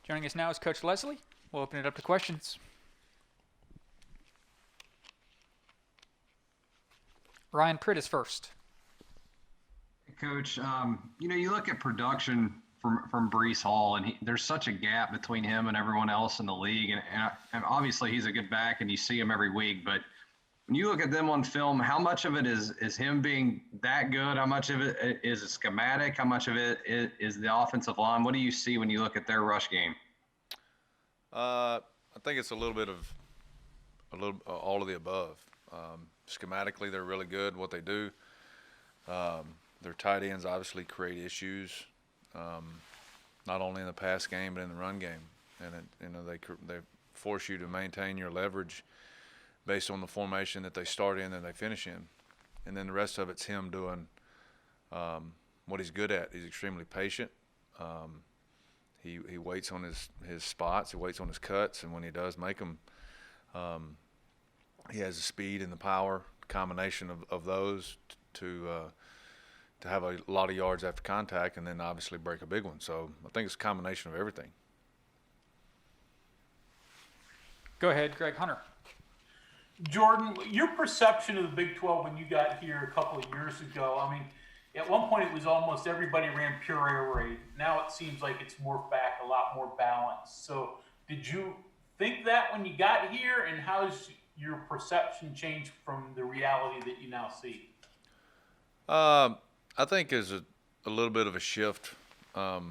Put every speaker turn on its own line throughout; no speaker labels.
Joining us now is Coach Lesley. We'll open it up to questions. Ryan Pritt is first.
Coach, you look at production from Brees Hall, and there's such a gap between him and everyone else in the league. And obviously he's a good back, and you see him every week. But when you look at them on film, how much of it is him being that good? How much of it is a schematic? How much of it is the offensive line? What do you see when you look at their rush game?
I think it's a little all of the above. Schematically, they're really good what they do. Their tight ends obviously create issues, not only in the pass game but in the run game, and they force you to maintain your leverage based on the formation that they start in and they finish in, and then the rest of it's him doing what he's good at. He's extremely patient. He waits on his spots, he waits on his cuts, and when he does make them, he has the speed and the power combination of those to have a lot of yards after contact, and then obviously break a big one. So I think it's a combination of everything.
Go ahead, Greg Hunter.
Jordan, your perception of the Big 12 when you got here a couple of years ago, I mean, at one point it was almost everybody ran pure air raid. Now it seems like it's morphed back, a lot more balanced. So did you think that when you got here, and how's your perception changed from the reality that you now see?
I think there's a little bit of a shift. I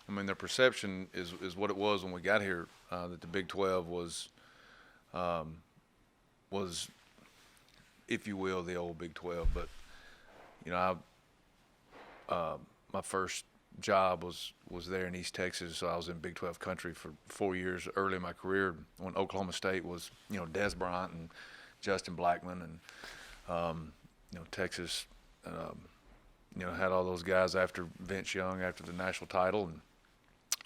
mean, their perception is what it was when we got here, that the Big 12 was, if you will, the old Big 12. But, my first job was there in East Texas, so I was in Big 12 country for 4 years early in my career when Oklahoma State was, Des Bryant and Justin Blackman, and, Texas, had all those guys after Vince Young, after the national title, and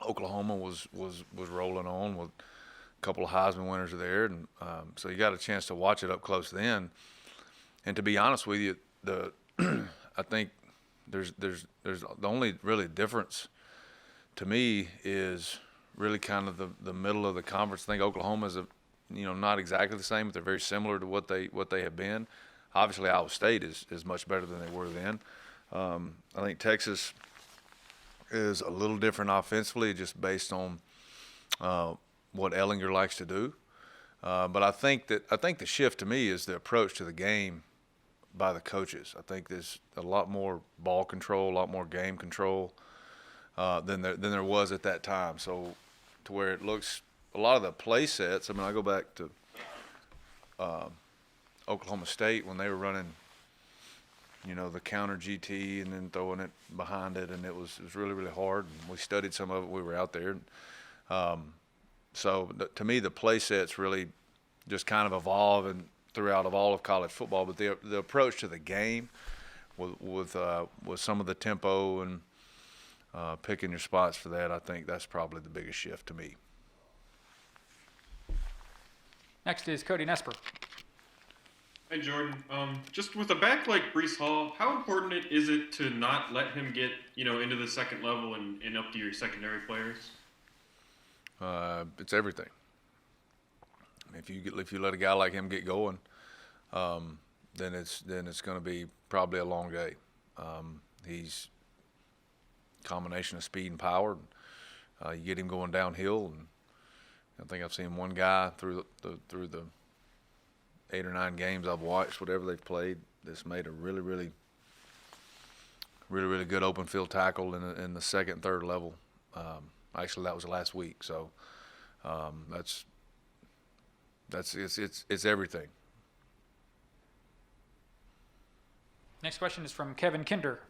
Oklahoma was rolling on with a couple of Heisman winners there, and so you got a chance to watch it up close then. And to be honest with you, I think there's the only really difference to me is really kind of the middle of the conference. I think Oklahoma is not exactly the same, but they're very similar to what they have been. Obviously, Iowa State is much better than they were then. I think Texas is a little different offensively, just based on what Ellinger likes to do. But I think the shift to me is the approach to the game by the coaches. I think there's a lot more ball control, a lot more game control than there was at that time. So to where it looks, a lot of the play sets, I mean, I go back to Oklahoma State when they were running, the counter GT and then throwing it behind it, and it was really, really hard. And we studied some of it. We were out there. So to me, the play sets really just kind of evolve and throughout of all of college football. But the approach to the game with some of the tempo and picking your spots for that, I think that's probably the biggest shift to me.
Next is Cody Nesper.
Hi, Jordan. Just with a back like Brees Hall, how important is it to not let him get, into the second level and up to your secondary players?
It's everything. If you let a guy like him get going, then it's going to be probably a long day. He's a combination of speed and power. You get him going downhill, and I think I've seen one guy through the 8 or 9 games I've watched, whatever they've played, that's made a really, really, really, really good open field tackle in the second and third level. Actually, that was last week. So it's everything.
Next question is from Kevin Kinder.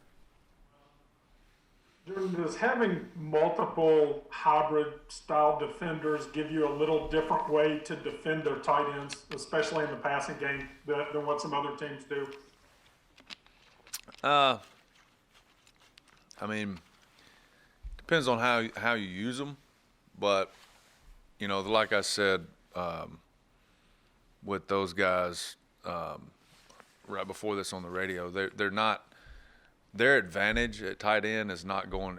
Jordan, does having multiple hybrid style defenders give you a little different way to defend their tight ends, especially in the passing game, than what some other teams do?
I mean, depends on how you use them, but like I said, with those guys right before this on the radio, they're not. Their advantage at tight end is not going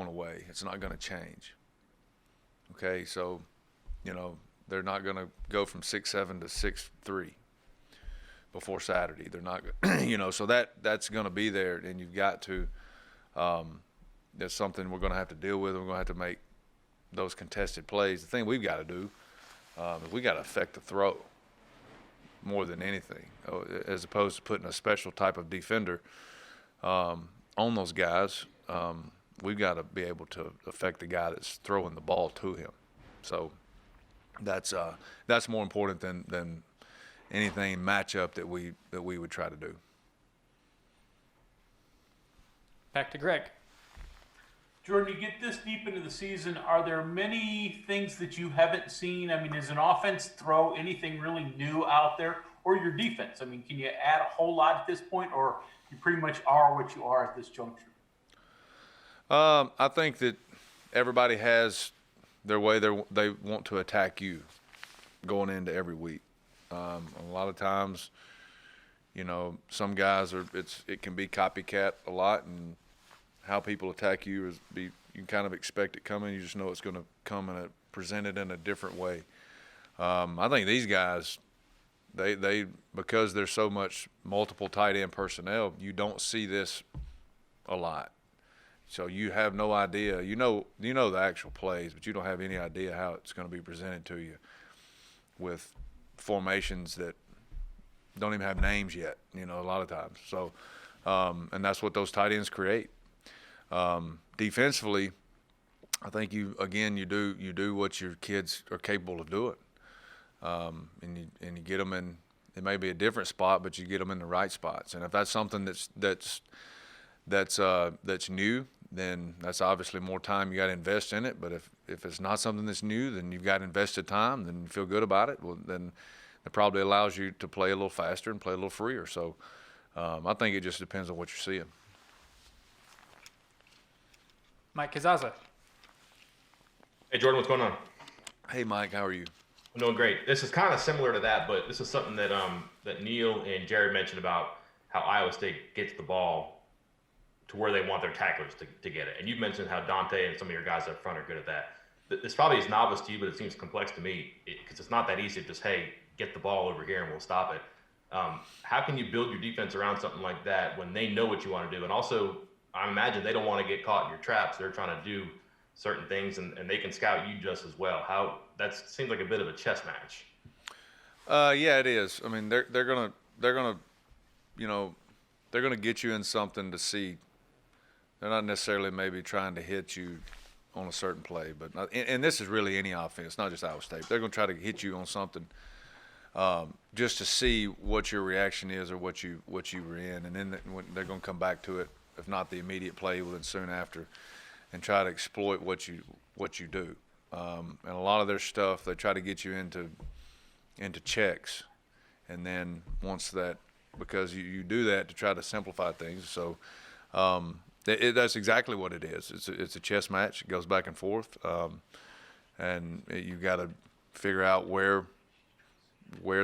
away. It's not going to change. Okay, so, they're not going to go from 6'7" to 6'3" before Saturday. They're not, so that's going to be there, and you've got to. That's something we're going to have to deal with. We're going to have to make those contested plays. The thing we've got to do is we got to affect the throw more than anything, as opposed to putting a special type of defender on those guys. We've got to be able to affect the guy that's throwing the ball to him. So that's more important than anything matchup that we would try to do.
Back to Greg.
Jordan, you get this deep into the season, are there many things that you haven't seen? I mean, does an offense throw anything really new out there, or your defense? I mean, can you add a whole lot at this point, or you pretty much are what you are at this juncture?
I think that everybody has their way they want to attack you going into every week. A lot of times, some guys it can be copycat a lot, and how people attack you you can kind of expect it coming. You just know it's going to come presented in a different way. I think these guys, they because there's so much multiple tight end personnel, you don't see this a lot. So you have no idea. You know the actual plays, but you don't have any idea how it's going to be presented to you with formations that don't even have names yet, a lot of times. So, and that's what those tight ends create. Defensively, I think you do what your kids are capable of doing, and you get them in. It may be a different spot, but you get them in the right spots. And if that's something that's new, then that's obviously more time you got to invest in it. But if it's not something that's new, then you've got invested time, then you feel good about it. Well, then it probably allows you to play a little faster and play a little freer. So I think it just depends on what you're seeing.
Mike Kazaza.
Hey, Jordan, what's going on?
Hey, Mike, how are you?
I'm doing great. This is kind of similar to that, but this is something that that Neil and Jared mentioned about how Iowa State gets the ball to where they want their tacklers to get it. And you've mentioned how Dante and some of your guys up front are good at that. This probably is novice to you, but it seems complex to me because it's not that easy to just, hey, get the ball over here and we'll stop it. How can you build your defense around something like that when they know what you want to do? And also, I imagine they don't want to get caught in your traps. They're trying to do certain things, and they can scout you just as well. That seems like a bit of a chess match.
Yeah, it is. I mean, they're gonna get you in something to see. They're not necessarily maybe trying to hit you on a certain play, but and this is really any offense, not just Iowa State. They're gonna try to hit you on something just to see what your reaction is or what you were in, and then they're gonna come back to it. If not the immediate play, well, then soon after, and try to exploit what you do. And a lot of their stuff, they try to get you into checks, and then once that, because you do that to try to simplify things. So that's exactly what it is. It's a chess match. It goes back and forth, and you got to figure out where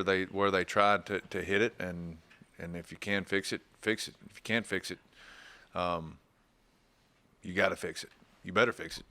they tried to hit it, and if you can fix it, fix it. If you can't fix it, you got to fix it. You better fix it.